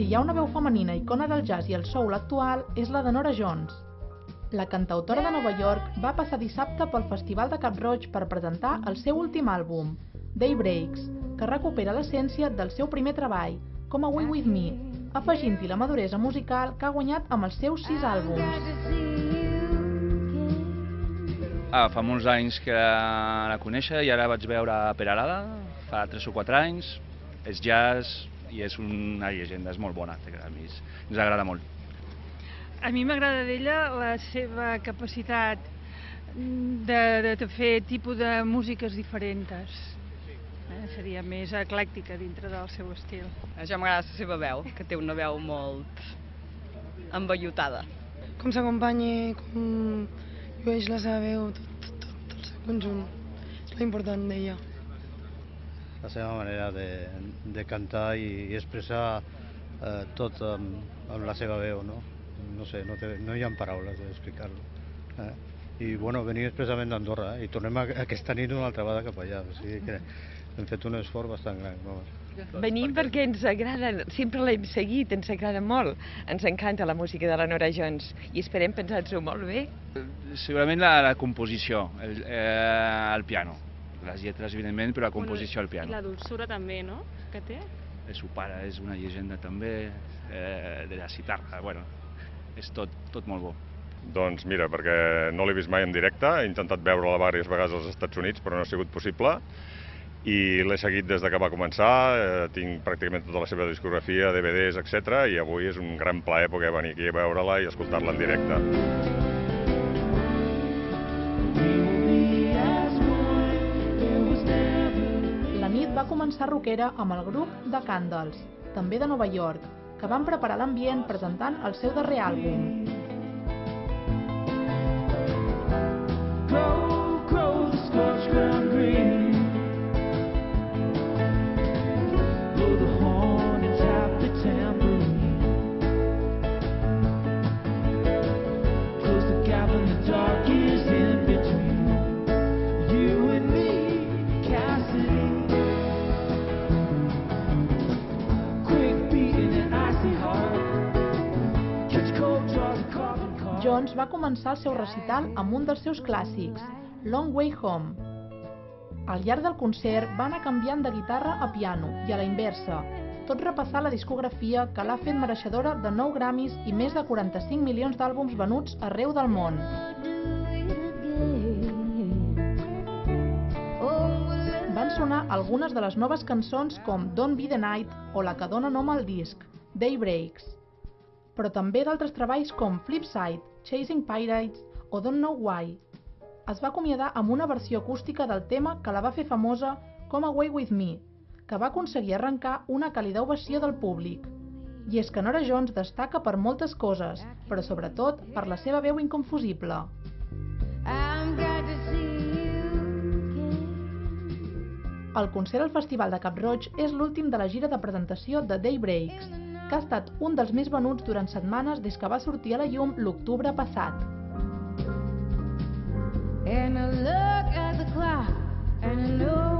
hi ha una veu femenina icona del jazz i el soul actual és la de Norah Jones. La cantautora de Nova York va passar dissabte pel Festival de Cap-roig per presentar el seu últim àlbum, Daybreaks, que recupera l'essència del seu primer treball, com a Away With Me, afegint-hi la maduresa musical que ha guanyat amb els seus 6 àlbums. Fa molts anys que la coneixo i ara vaig veure Peralada, fa 3 o 4 anys. És jazz i és una llegenda, és molt bona, a mi ens agrada molt. A mi m'agrada d'ella la seva capacitat de fer tipus de músiques diferents. Seria més eclèctica dintre del seu estil. Ja m'agrada la seva veu, que té una veu molt envellutada. Com s'acompanya, com llueix la seva veu, tot el seu conjunt. És l'important d'ella. La seva manera de cantar i expressar tot amb la seva veu, no? No sé, no hi ha paraules d'explicar-ho. I bueno, venim expressament d'Andorra i tornem aquesta nit una altra vegada cap allà, o sigui que hem fet un esforç bastant gran. Venim perquè ens agrada, sempre l'hem seguit, ens agrada molt, ens encanta la música de la Norah Jones i esperem pensar-s'ho molt bé. Segurament la composició, el piano, les lletres evidentment, però la composició al piano. I la dulçura també, no?, que té. El seu pare és una llegenda també, de la citarra, bueno, és tot molt bo. Doncs mira, perquè no l'he vist mai en directe, he intentat veure-la diverses vegades als Estats Units, però no ha sigut possible, i l'he seguit des que va començar, tinc pràcticament tota la seva discografia, DVDs, etc. I avui és un gran plaer poder venir aquí a veure-la i escoltar-la en directe. La nit va començar rockera amb el grup The Candles, també de Nova York, que van preparar l'ambient presentant el seu darrer àlbum. Jones va començar el seu recital amb un dels seus clàssics, Long Way Home. Al llarg del concert va anar canviant de guitarra a piano i a la inversa, tot repassar la discografia que l'ha fet mereixedora de 9 Grammys i més de 45 milions d'àlbums venuts arreu del món. Van sonar algunes de les noves cançons com Don't Be the Night o la que dona nom al disc, Daybreaks, però també d'altres treballs com Flipside, Chasing Pirates o Don't Know Why. Es va acomiadar amb una versió acústica del tema que la va fer famosa com Away With Me, que va aconseguir arrencar una càlida ovació del públic. I és que Norah Jones destaca per moltes coses, però sobretot per la seva veu inconfusible. El concert al Festival de Cap-roig és l'últim de la gira de presentació de Daybreaks, que ha estat un dels més venuts durant setmanes des que va sortir a la llum l'octubre passat. And I look at the clock and I know